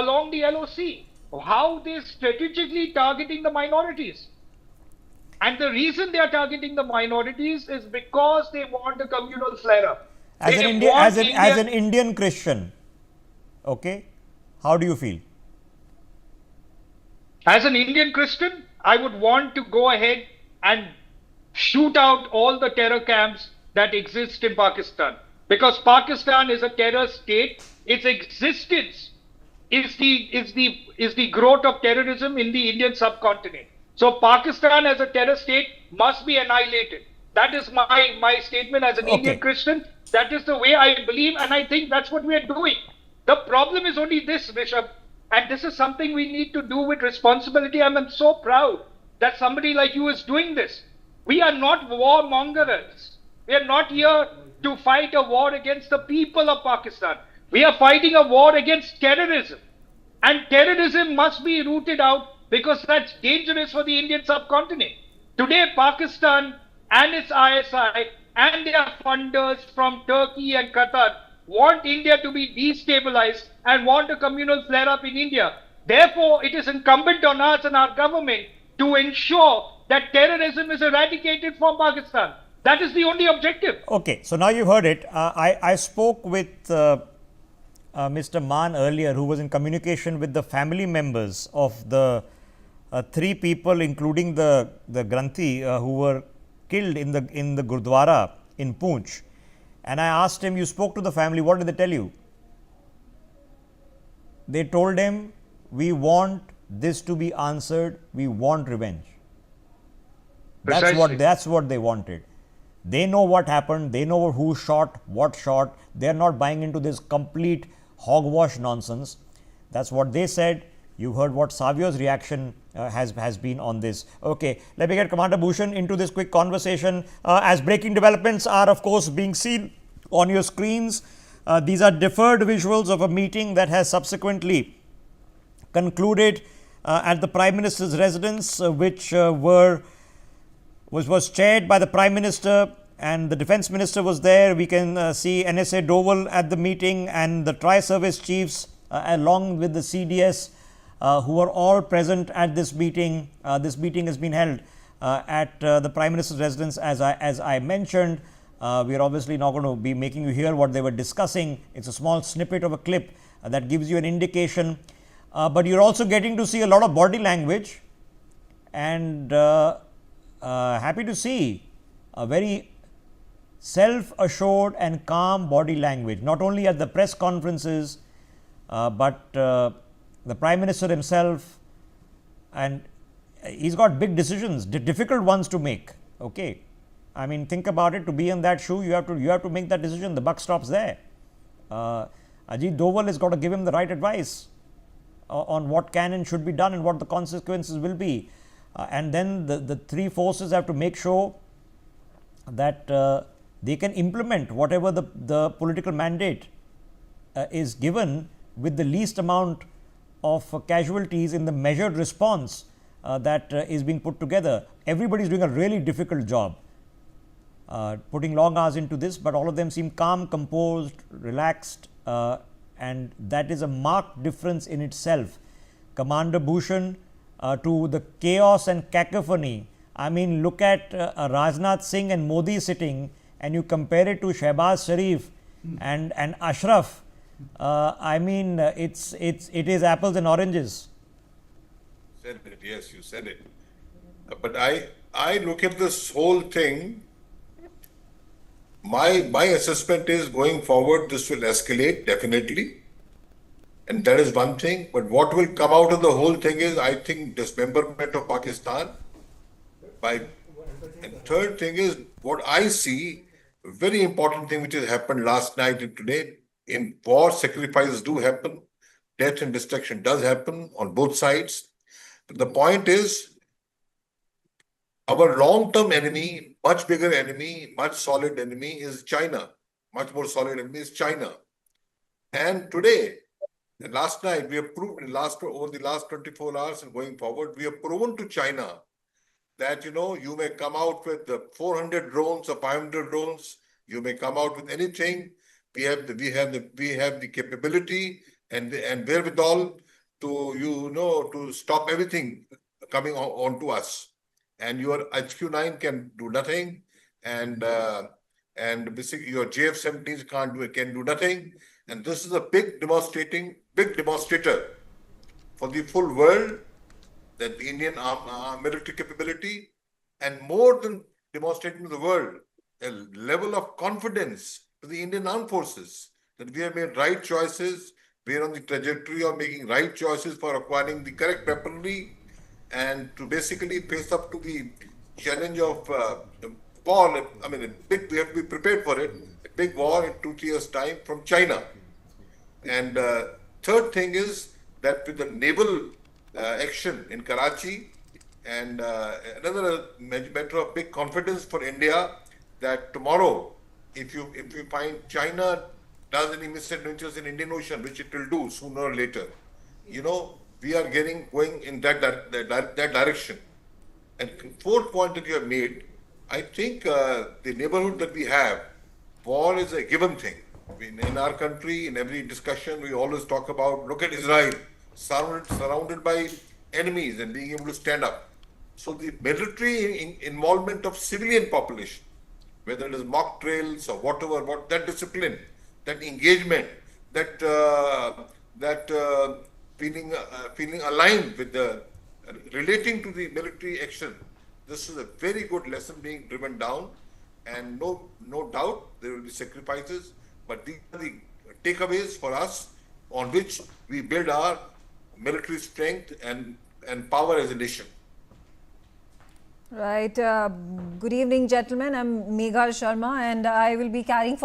along the LOC, how they're strategically targeting the minorities. And the reason they are targeting the minorities is because they want a communal flare-up. As an Indian, as an Indian Christian, okay, how do you feel? As an Indian Christian, I would want to go ahead and shoot out all the terror camps that exist in Pakistan. Because Pakistan is a terror state. Its existence is the growth of terrorism in the Indian subcontinent. So Pakistan as a terror state must be annihilated. That is my statement as an Indian Christian. That is the way I believe, and I think that's what we are doing. The problem is only this, Rishabh, and this is something we need to do with responsibility. I'm so proud that somebody like you is doing this. We are not warmongers. We are not here to fight a war against the people of Pakistan. We are fighting a war against terrorism. And terrorism must be rooted out because that's dangerous for the Indian subcontinent. Today, Pakistan and its ISI and their funders from Turkey and Qatar want India to be destabilized and want a communal flare-up in India. Therefore, it is incumbent on us and our government to ensure that terrorism is eradicated from Pakistan. That is the only objective. Okay, so now you've heard it. I spoke with Mr. Maan earlier, who was in communication with the family members of the 3 people, including the Granthi, who were killed in the Gurdwara in Poonch. And I asked him, you spoke to the family, what did they tell you? They told him, we want this to be answered, we want revenge. That's what they wanted. They know what happened, they know who shot, what shot. They are not buying into this complete hogwash nonsense. That's what they said. You heard what Savio's reaction has been on this. Okay, let me get Commander Bhushan into this quick conversation. As breaking developments are, of course, being seen on your screens, these are deferred visuals of a meeting that has subsequently concluded at the Prime Minister's residence, which was chaired by the Prime Minister, and the Defence Minister was there. We can see NSA Doval at the meeting and the Tri-Service Chiefs along with the CDS who are all present at this meeting. This meeting has been held at the Prime Minister's residence, as I mentioned. We are obviously not going to be making you hear what they were discussing. It's a small snippet of a clip that gives you an indication. But you're also getting to see a lot of body language, and happy to see a very self-assured and calm body language, not only at the press conferences, but the Prime Minister himself, and he's got big decisions, difficult ones to make. Okay, I mean, think about it. To be in that shoe, you have to make that decision. The buck stops there. Ajit Doval has got to give him the right advice on what can and should be done and what the consequences will be. And then the 3 forces have to make sure that they can implement whatever the political mandate is given with the least amount of casualties in the measured response that is being put together. Everybody is doing a really difficult job, putting long hours into this, but all of them seem calm, composed, relaxed, and that is a marked difference in itself. Commander Bhushan, to the chaos and cacophony. I mean, look at Rajnath Singh and Modi sitting, and you compare it to Shehbaz Sharif and Ashraf. I mean, it is apples and oranges. Said it, yes, you said it. But I look at this whole thing. My assessment is, going forward, this will escalate definitely. And that is one thing. But what will come out of the whole thing is, I think, dismemberment of Pakistan. And third thing is, what I see, a very important thing which has happened last night and today, in war, sacrifices do happen. Death and destruction does happen on both sides. But the point is, our long-term enemy, much bigger enemy, much solid enemy is China. Much more solid enemy is China. And today, and last night, we have proved over the last 24 hours and going forward, we have proven to China that, you may come out with 400 drones or 500 drones. You may come out with anything. We have the capability and wherewithal to stop everything coming onto us. And your HQ9 can do nothing, and basically your JF-17s can do nothing. And this is a big demonstrator for the full world that the Indian military capability, and more than demonstrating to the world a level of confidence to the Indian armed forces that we have made right choices. We are on the trajectory of making right choices for acquiring the correct weaponry and to basically face up to the challenge of war. I mean, we have to be prepared for it. A big war in 2-3 years' time from China. And third thing is that with the naval action in Karachi, and another matter of big confidence for India that tomorrow, if you find China does any misadventures in Indian Ocean, which it will do sooner or later, we are going in that direction. And fourth point that you have made, I think the neighborhood that we have, war is a given thing. In our country, in every discussion, we always talk about, look at Israel, surrounded by enemies and being able to stand up. So the military involvement of civilian population, whether it is mock drills or whatever, that discipline, that engagement, that feeling aligned with relating to the military action, this is a very good lesson being driven down, and no doubt there will be sacrifices, but these are the takeaways for us on which we build our military strength and power as a nation. Right. Good evening, gentlemen. I'm Megha Sharma, and I will be carrying forward